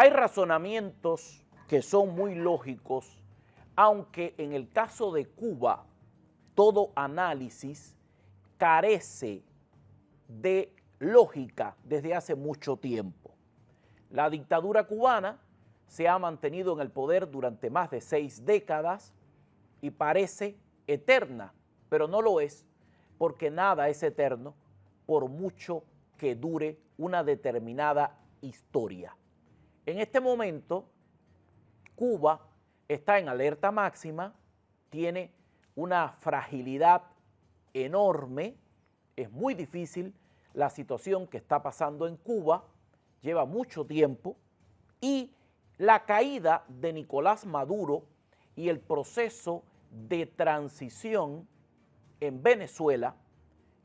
Hay razonamientos que son muy lógicos, aunque en el caso de Cuba, todo análisis carece de lógica desde hace mucho tiempo. La dictadura cubana se ha mantenido en el poder durante más de 6 décadas y parece eterna, pero no lo es, porque nada es eterno por mucho que dure una determinada historia. En este momento, Cuba está en alerta máxima, tiene una fragilidad enorme, es muy difícil la situación que está pasando en Cuba, lleva mucho tiempo, y la caída de Nicolás Maduro y el proceso de transición en Venezuela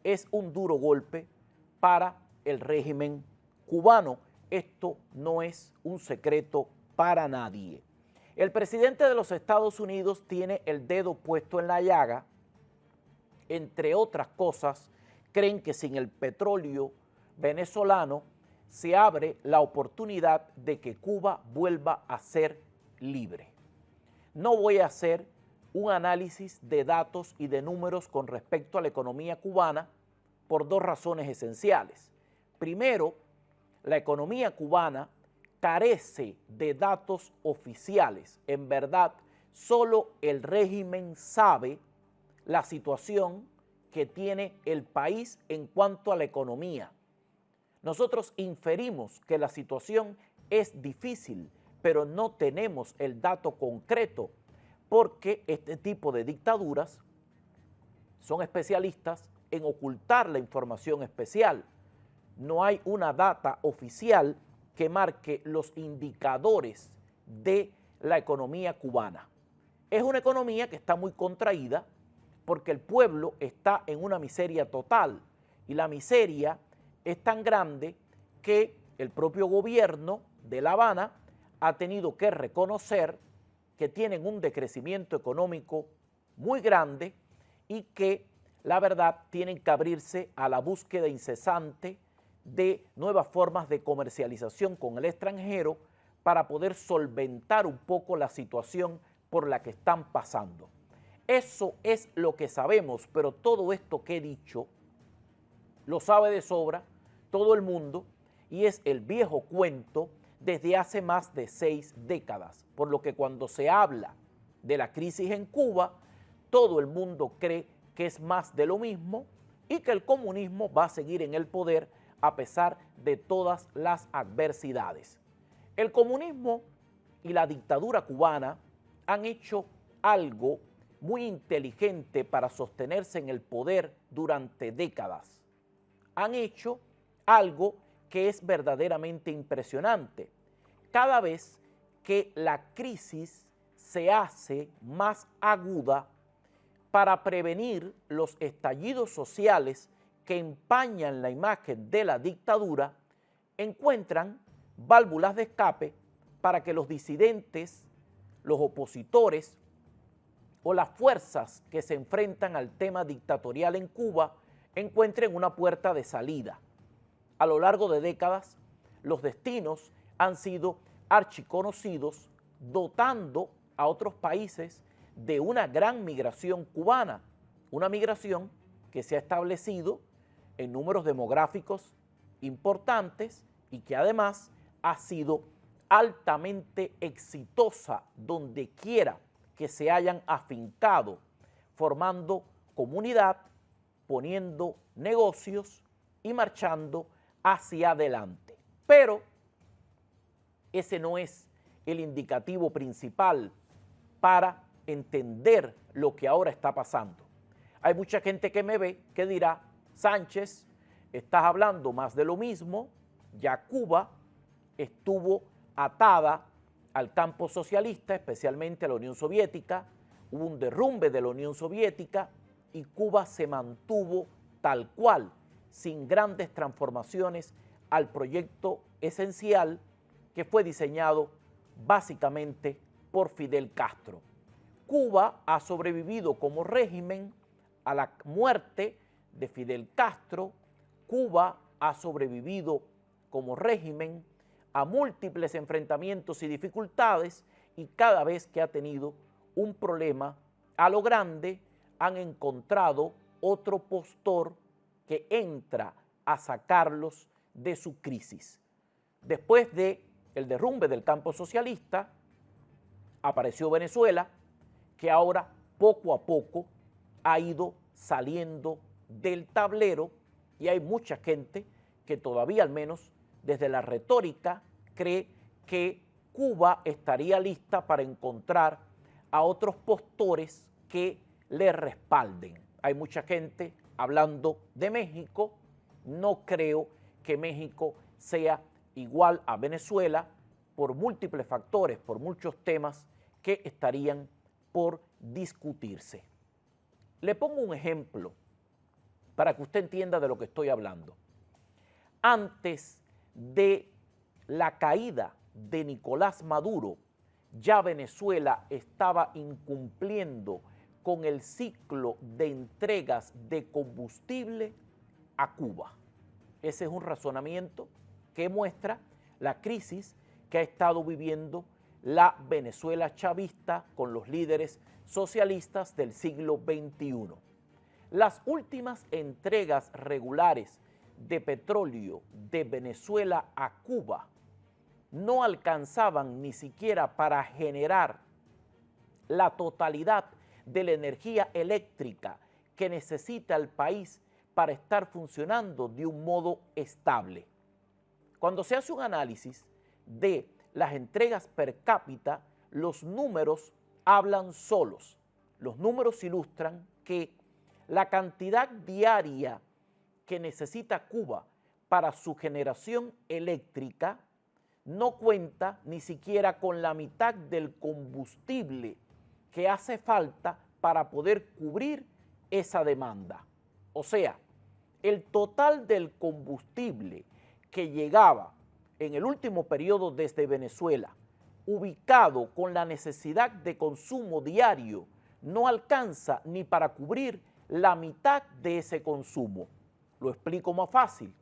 es un duro golpe para el régimen cubano. Esto no es un secreto para nadie. El presidente de los Estados Unidos tiene el dedo puesto en la llaga. Entre otras cosas, creen que sin el petróleo venezolano se abre la oportunidad de que Cuba vuelva a ser libre. No voy a hacer un análisis de datos y de números con respecto a la economía cubana por 2 razones esenciales. Primero, la economía cubana carece de datos oficiales. En verdad, solo el régimen sabe la situación que tiene el país en cuanto a la economía. Nosotros inferimos que la situación es difícil, pero no tenemos el dato concreto, porque este tipo de dictaduras son especialistas en ocultar la información especial. No hay una data oficial que marque los indicadores de la economía cubana. Es una economía que está muy contraída porque el pueblo está en una miseria total, y la miseria es tan grande que el propio gobierno de La Habana ha tenido que reconocer que tienen un decrecimiento económico muy grande y que la verdad tienen que abrirse a la búsqueda incesante de nuevas formas de comercialización con el extranjero para poder solventar un poco la situación por la que están pasando. Eso es lo que sabemos, pero todo esto que he dicho lo sabe de sobra todo el mundo y es el viejo cuento desde hace más de 6 décadas, por lo que cuando se habla de la crisis en Cuba, todo el mundo cree que es más de lo mismo y que el comunismo va a seguir en el poder a pesar de todas las adversidades. El comunismo y la dictadura cubana han hecho algo muy inteligente para sostenerse en el poder durante décadas. Han hecho algo que es verdaderamente impresionante. Cada vez que la crisis se hace más aguda, para prevenir los estallidos sociales que empañan la imagen de la dictadura, encuentran válvulas de escape para que los disidentes, los opositores o las fuerzas que se enfrentan al tema dictatorial en Cuba encuentren una puerta de salida. A lo largo de décadas, los destinos han sido archiconocidos, dotando a otros países de una gran migración cubana, una migración que se ha establecido en números demográficos importantes y que además ha sido altamente exitosa donde quiera que se hayan afincado, formando comunidad, poniendo negocios y marchando hacia adelante. Pero ese no es el indicativo principal para entender lo que ahora está pasando. Hay mucha gente que me ve que dirá: Sánchez, estás hablando más de lo mismo, ya Cuba estuvo atada al campo socialista, especialmente a la Unión Soviética, hubo un derrumbe de la Unión Soviética y Cuba se mantuvo tal cual, sin grandes transformaciones al proyecto esencial que fue diseñado básicamente por Fidel Castro. Cuba ha sobrevivido como régimen a la muerte de Fidel Castro. Cuba ha sobrevivido como régimen a múltiples enfrentamientos y dificultades, y cada vez que ha tenido un problema a lo grande, han encontrado otro postor que entra a sacarlos de su crisis. Después del derrumbe del campo socialista, apareció Venezuela, que ahora poco a poco ha ido saliendo del tablero, y hay mucha gente que todavía, al menos desde la retórica, cree que Cuba estaría lista para encontrar a otros postores que le respalden. Hay mucha gente hablando de México. No creo que México sea igual a Venezuela por múltiples factores, por muchos temas que estarían por discutirse. Le pongo un ejemplo para que usted entienda de lo que estoy hablando. Antes de la caída de Nicolás Maduro, ya Venezuela estaba incumpliendo con el ciclo de entregas de combustible a Cuba. Ese es un razonamiento que muestra la crisis que ha estado viviendo la Venezuela chavista con los líderes socialistas del siglo XXI. Las últimas entregas regulares de petróleo de Venezuela a Cuba no alcanzaban ni siquiera para generar la totalidad de la energía eléctrica que necesita el país para estar funcionando de un modo estable. Cuando se hace un análisis de las entregas per cápita, los números hablan solos. Los números ilustran que la cantidad diaria que necesita Cuba para su generación eléctrica no cuenta ni siquiera con la mitad del combustible que hace falta para poder cubrir esa demanda. O sea, el total del combustible que llegaba en el último periodo desde Venezuela, ubicado con la necesidad de consumo diario, no alcanza ni para cubrir la mitad de ese consumo. Lo explico más fácil.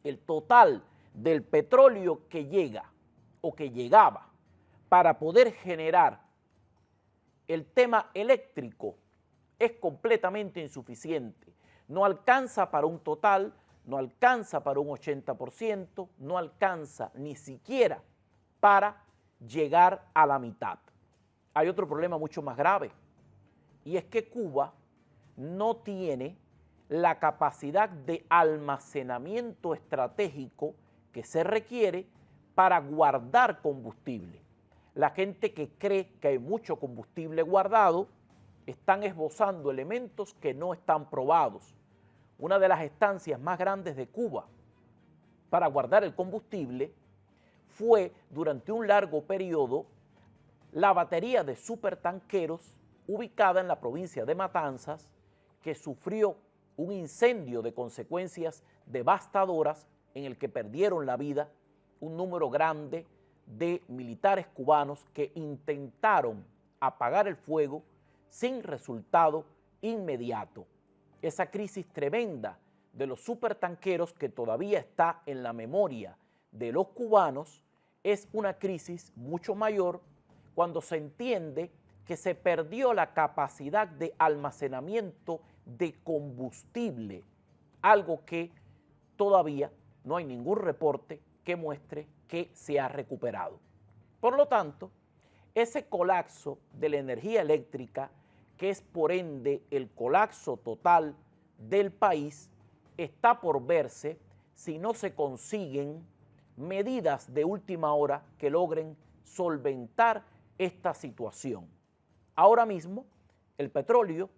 El total del petróleo que llega o que llegaba para poder generar el tema eléctrico es completamente insuficiente. No alcanza para un total, no alcanza para un 80%, no alcanza ni siquiera para llegar a la mitad. Hay otro problema mucho más grave, y es que Cuba no tiene la capacidad de almacenamiento estratégico que se requiere para guardar combustible. La gente que cree que hay mucho combustible guardado están esbozando elementos que no están probados. Una de las estancias más grandes de Cuba para guardar el combustible fue durante un largo periodo la batería de supertanqueros ubicada en la provincia de Matanzas, que sufrió un incendio de consecuencias devastadoras en el que perdieron la vida un número grande de militares cubanos que intentaron apagar el fuego sin resultado inmediato. Esa crisis tremenda de los supertanqueros, que todavía está en la memoria de los cubanos, es una crisis mucho mayor cuando se entiende que se perdió la capacidad de almacenamiento de combustible, algo que todavía no hay ningún reporte que muestre que se ha recuperado. Por lo tanto, ese colapso de la energía eléctrica, que es por ende el colapso total del país, está por verse si no se consiguen medidas de última hora que logren solventar esta situación. Ahora mismo, el petróleo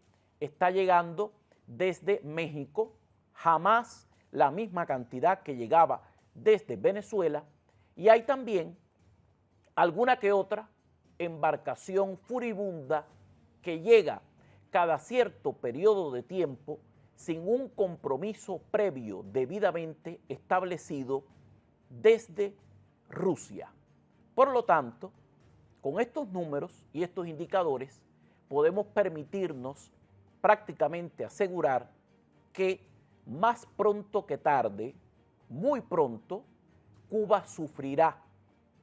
está llegando desde México, jamás la misma cantidad que llegaba desde Venezuela, y hay también alguna que otra embarcación furibunda que llega cada cierto periodo de tiempo sin un compromiso previo debidamente establecido desde Rusia. Por lo tanto, con estos números y estos indicadores podemos permitirnos prácticamente asegurar que más pronto que tarde, muy pronto, Cuba sufrirá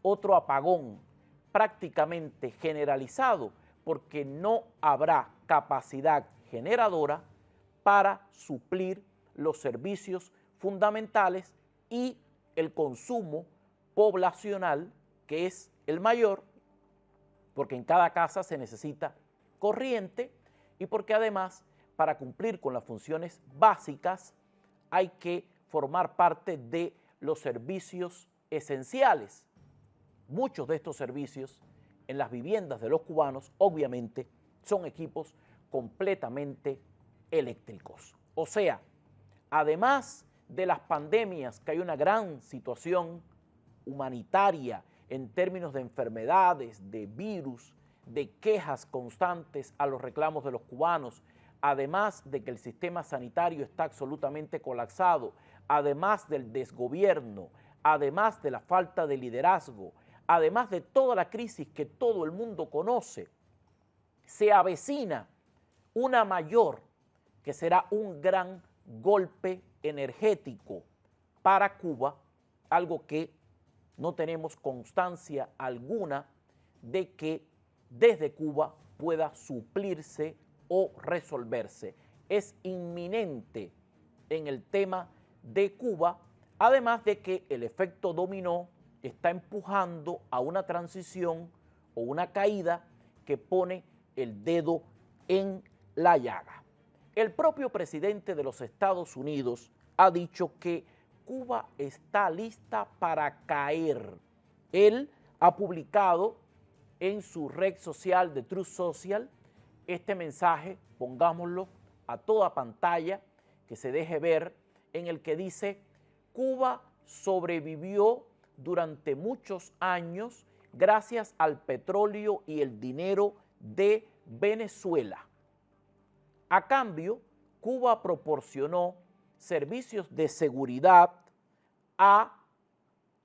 otro apagón prácticamente generalizado porque no habrá capacidad generadora para suplir los servicios fundamentales y el consumo poblacional, que es el mayor, porque en cada casa se necesita corriente y porque además para cumplir con las funciones básicas hay que formar parte de los servicios esenciales. Muchos de estos servicios en las viviendas de los cubanos obviamente son equipos completamente eléctricos. O sea, además de las pandemias, que hay una gran situación humanitaria en términos de enfermedades, de virus, de quejas constantes a los reclamos de los cubanos, además de que el sistema sanitario está absolutamente colapsado, además del desgobierno, además de la falta de liderazgo, además de toda la crisis que todo el mundo conoce, se avecina una mayor, que será un gran golpe energético para Cuba, algo que no tenemos constancia alguna de que desde Cuba pueda suplirse o resolverse. Es inminente en el tema de Cuba, además de que el efecto dominó está empujando a una transición o una caída que pone el dedo en la llaga. El propio presidente de los Estados Unidos ha dicho que Cuba está lista para caer. Él ha publicado en su red social de Truth Social este mensaje, pongámoslo a toda pantalla, que se deje ver, en el que dice: Cuba sobrevivió durante muchos años gracias al petróleo y el dinero de Venezuela. A cambio, Cuba proporcionó servicios de seguridad a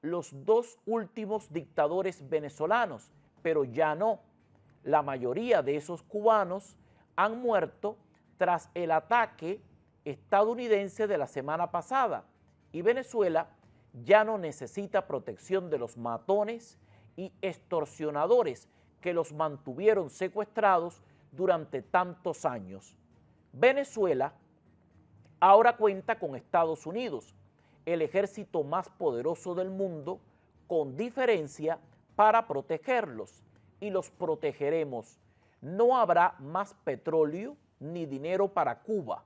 los dos últimos dictadores venezolanos, pero ya no. La mayoría de esos cubanos han muerto tras el ataque estadounidense de la semana pasada y Venezuela ya no necesita protección de los matones y extorsionadores que los mantuvieron secuestrados durante tantos años. Venezuela ahora cuenta con Estados Unidos, el ejército más poderoso del mundo, con diferencia, para protegerlos, y los protegeremos. No habrá más petróleo ni dinero para Cuba.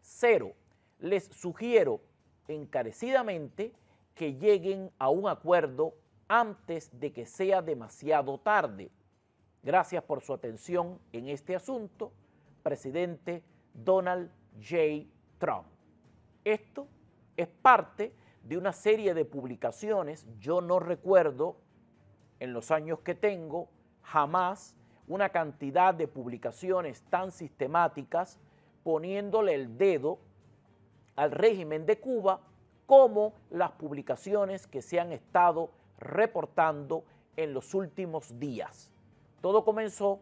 Cero. Les sugiero encarecidamente que lleguen a un acuerdo antes de que sea demasiado tarde. Gracias por su atención en este asunto, presidente Donald J. Trump. Esto es parte de una serie de publicaciones. Yo no recuerdo, en los años que tengo, jamás una cantidad de publicaciones tan sistemáticas poniéndole el dedo al régimen de Cuba como las publicaciones que se han estado reportando en los últimos días. Todo comenzó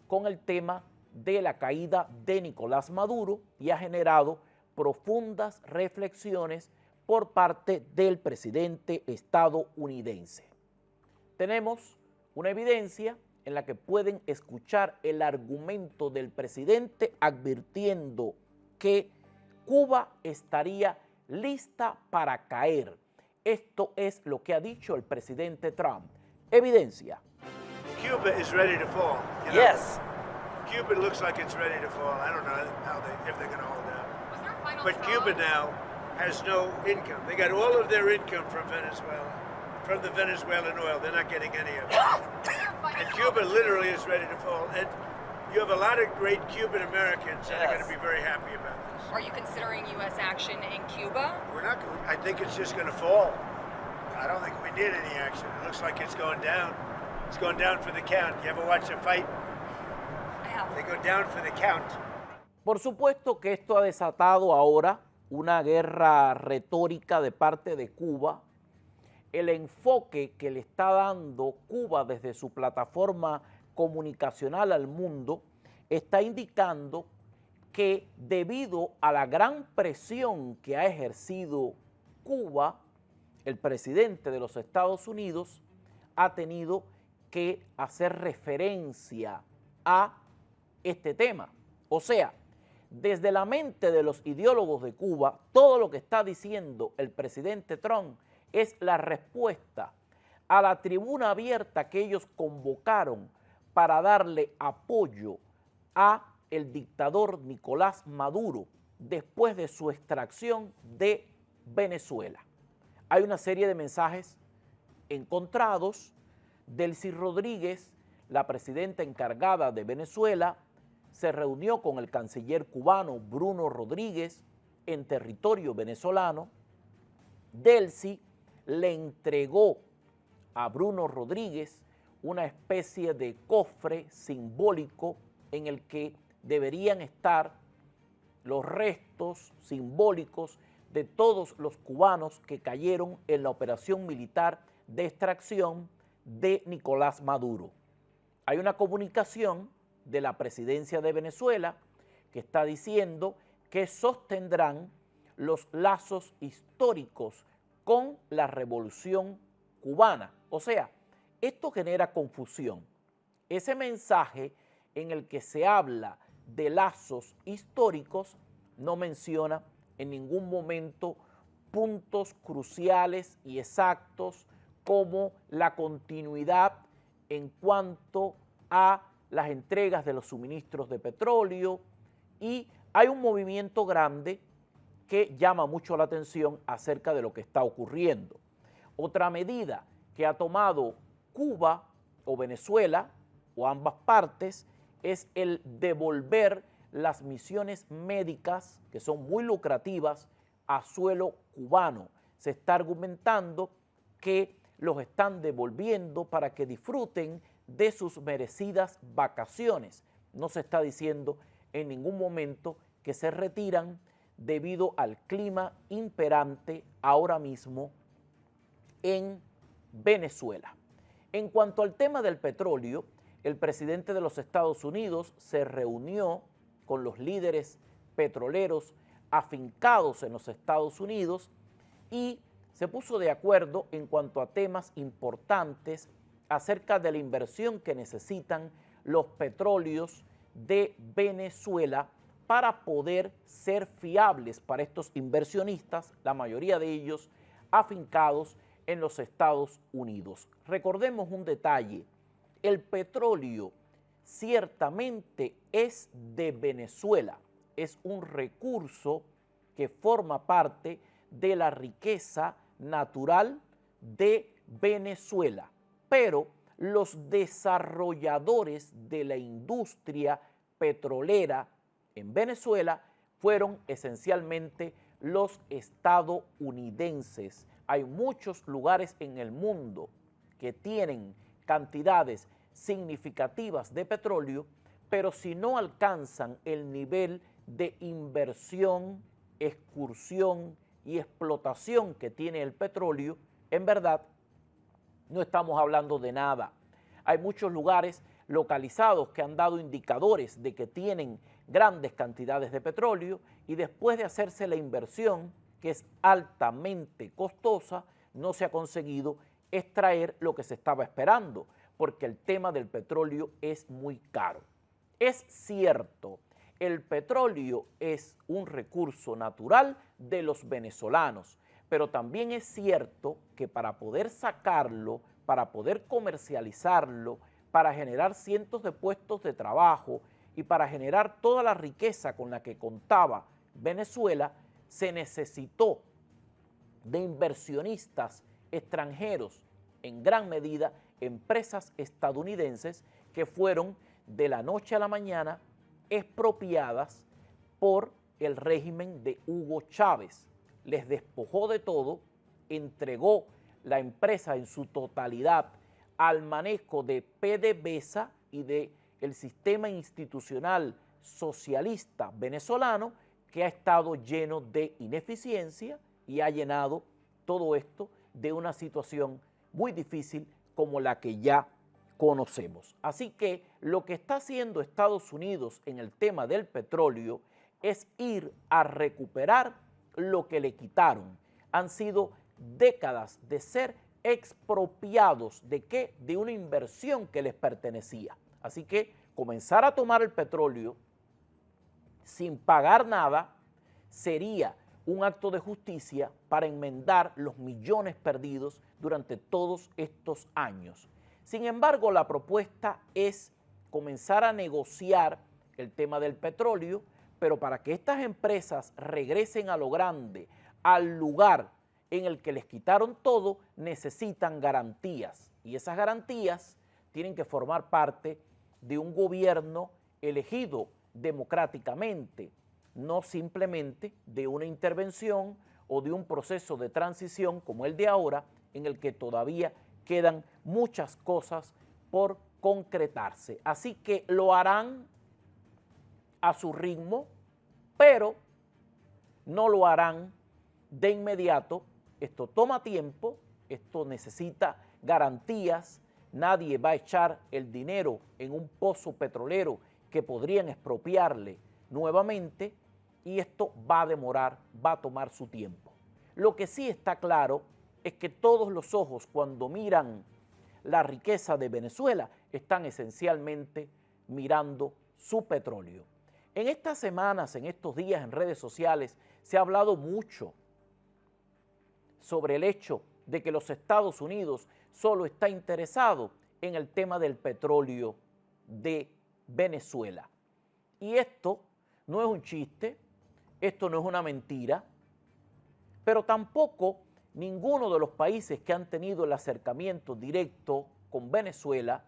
con el tema de la caída de Nicolás Maduro y ha generado profundas reflexiones por parte del presidente estadounidense. Tenemos una evidencia en la que pueden escuchar el argumento del presidente advirtiendo que Cuba estaría lista para caer. Esto es lo que ha dicho el presidente Trump. Evidencia. Cuba is ready to fall. You know? Yes. Cuba looks like it's ready to fall. I don't know if they're going to hold out. But Cuba now has no income. They got all of their income from Venezuela, from the Venezuelan oil. They're not getting any of it. And Cuba literally is ready to fall. And you have a lot of great Cuban Americans that are going to be very happy about this. Are you considering U.S. action in Cuba? We're not. I think it's just going to fall. I don't think we need any action. It looks like it's going down. It's going down for the count. You ever watch a fight? I have. They go down for the count. Por supuesto que esto ha desatado ahora una guerra retórica de parte de Cuba. El enfoque que le está dando Cuba desde su plataforma comunicacional al mundo está indicando que debido a la gran presión que ha ejercido Cuba, el presidente de los Estados Unidos ha tenido que hacer referencia a este tema. O sea, desde la mente de los ideólogos de Cuba, todo lo que está diciendo el presidente Trump es la respuesta a la tribuna abierta que ellos convocaron para darle apoyo a el dictador Nicolás Maduro después de su extracción de Venezuela. Hay una serie de mensajes encontrados. Delcy Rodríguez, la presidenta encargada de Venezuela, se reunió con el canciller cubano Bruno Rodríguez en territorio venezolano. Delcy le entregó a Bruno Rodríguez una especie de cofre simbólico en el que deberían estar los restos simbólicos de todos los cubanos que cayeron en la operación militar de extracción de Nicolás Maduro. Hay una comunicación de la presidencia de Venezuela que está diciendo que sostendrán los lazos históricos con la revolución cubana. O sea, esto genera confusión. Ese mensaje en el que se habla de lazos históricos no menciona en ningún momento puntos cruciales y exactos como la continuidad en cuanto a las entregas de los suministros de petróleo, y hay un movimiento grande que llama mucho la atención acerca de lo que está ocurriendo. Otra medida que ha tomado Cuba o Venezuela o ambas partes es el devolver las misiones médicas, que son muy lucrativas, a suelo cubano. Se está argumentando que los están devolviendo para que disfruten de sus merecidas vacaciones. No se está diciendo en ningún momento que se retiran debido al clima imperante ahora mismo en Venezuela. En cuanto al tema del petróleo, el presidente de los Estados Unidos se reunió con los líderes petroleros afincados en los Estados Unidos y se puso de acuerdo en cuanto a temas importantes acerca de la inversión que necesitan los petróleos de Venezuela para poder ser fiables para estos inversionistas, la mayoría de ellos afincados en los Estados Unidos. Recordemos un detalle: el petróleo ciertamente es de Venezuela, es un recurso que forma parte de la riqueza natural de Venezuela, pero los desarrolladores de la industria petrolera en Venezuela fueron esencialmente los estadounidenses. Hay muchos lugares en el mundo que tienen cantidades significativas de petróleo, pero si no alcanzan el nivel de inversión, excursión y explotación que tiene el petróleo, en verdad no estamos hablando de nada. Hay muchos lugares localizados que han dado indicadores de que tienen grandes cantidades de petróleo y después de hacerse la inversión, que es altamente costosa, no se ha conseguido extraer lo que se estaba esperando, porque el tema del petróleo es muy caro. Es cierto, el petróleo es un recurso natural de los venezolanos, pero también es cierto que para poder sacarlo, para poder comercializarlo, para generar cientos de puestos de trabajo y para generar toda la riqueza con la que contaba Venezuela, se necesitó de inversionistas extranjeros, en gran medida empresas estadounidenses que fueron de la noche a la mañana expropiadas por el régimen de Hugo Chávez. Les despojó de todo, entregó la empresa en su totalidad al manejo de PDVSA y del sistema institucional socialista venezolano, que ha estado lleno de ineficiencia y ha llenado todo esto de una situación muy difícil como la que ya conocemos. Así que lo que está haciendo Estados Unidos en el tema del petróleo es ir a recuperar lo que le quitaron. Han sido décadas de ser expropiados. ¿De qué? De una inversión que les pertenecía. Así que comenzar a tomar el petróleo sin pagar nada sería un acto de justicia para enmendar los millones perdidos durante todos estos años. Sin embargo, la propuesta es comenzar a negociar el tema del petróleo, pero para que estas empresas regresen a lo grande, al lugar en el que les quitaron todo, necesitan garantías. Y esas garantías tienen que formar parte de un gobierno elegido democráticamente, no simplemente de una intervención o de un proceso de transición como el de ahora, en el que todavía quedan muchas cosas por concretarse. Así que lo harán a su ritmo, pero no lo harán de inmediato. Esto toma tiempo, esto necesita garantías. Nadie va a echar el dinero en un pozo petrolero que podrían expropiarle nuevamente, y esto va a demorar, va a tomar su tiempo. Lo que sí está claro es que todos los ojos, cuando miran la riqueza de Venezuela, están esencialmente mirando su petróleo. En estas semanas, en estos días, en redes sociales, se ha hablado mucho sobre el hecho de que los Estados Unidos solo está interesado en el tema del petróleo de Venezuela. Y esto no es un chiste, esto no es una mentira, pero tampoco ninguno de los países que han tenido el acercamiento directo con Venezuela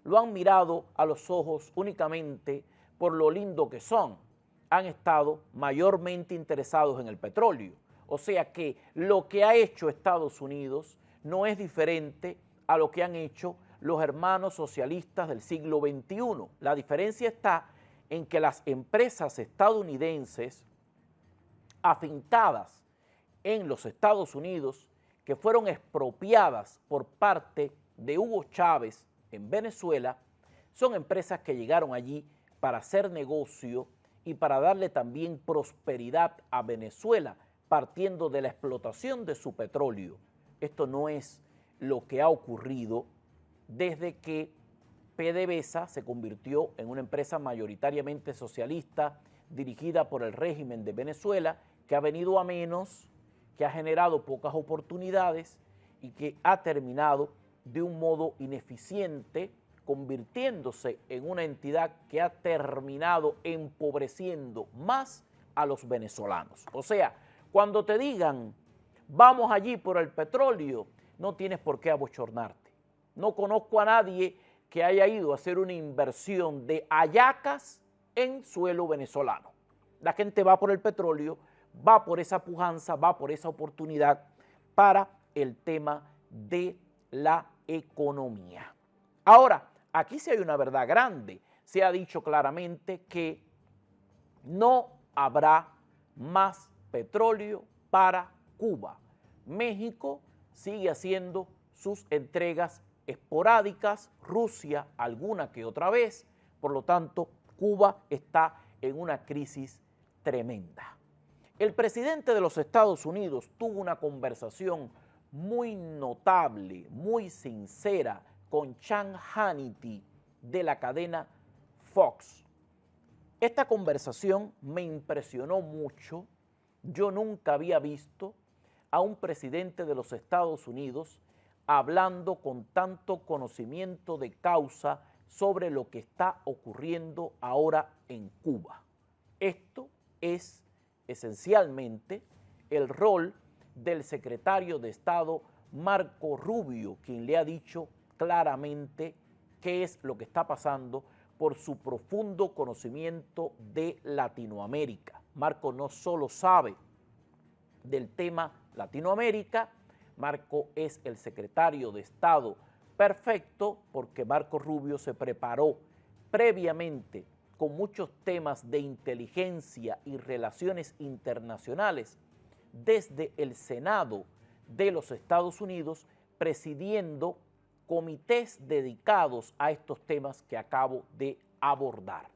lo han mirado a los ojos únicamente por lo lindo que son. Han estado mayormente interesados en el petróleo. O sea que lo que ha hecho Estados Unidos no es diferente a lo que han hecho los hermanos socialistas del siglo XXI. La diferencia está en que las empresas estadounidenses afincadas en los Estados Unidos, que fueron expropiadas por parte de Hugo Chávez en Venezuela, son empresas que llegaron allí para hacer negocio y para darle también prosperidad a Venezuela, partiendo de la explotación de su petróleo. Esto no es lo que ha ocurrido desde que PDVSA se convirtió en una empresa mayoritariamente socialista dirigida por el régimen de Venezuela, que ha venido a menos, que ha generado pocas oportunidades y que ha terminado de un modo ineficiente, convirtiéndose en una entidad que ha terminado empobreciendo más a los venezolanos. O sea, cuando te digan, vamos allí por el petróleo, no tienes por qué abochornarte. No conozco a nadie que haya ido a hacer una inversión de hallacas en suelo venezolano. La gente va por el petróleo, va por esa pujanza, va por esa oportunidad para el tema de la economía. Ahora, aquí sí hay una verdad grande. Se ha dicho claramente que no habrá más petróleo para Cuba. México sigue haciendo sus entregas esporádicas, Rusia alguna que otra vez, por lo tanto, Cuba está en una crisis tremenda. El presidente de los Estados Unidos tuvo una conversación muy notable, muy sincera con Sean Hannity de la cadena Fox. Esta conversación me impresionó mucho. Yo nunca había visto a un presidente de los Estados Unidos hablando con tanto conocimiento de causa sobre lo que está ocurriendo ahora en Cuba. Esto es esencialmente el rol del secretario de Estado Marco Rubio, quien le ha dicho claramente qué es lo que está pasando por su profundo conocimiento de Latinoamérica. Marco no solo sabe del tema Latinoamérica, Marco es el secretario de Estado perfecto porque Marco Rubio se preparó previamente con muchos temas de inteligencia y relaciones internacionales desde el Senado de los Estados Unidos, presidiendo comités dedicados a estos temas que acabo de abordar.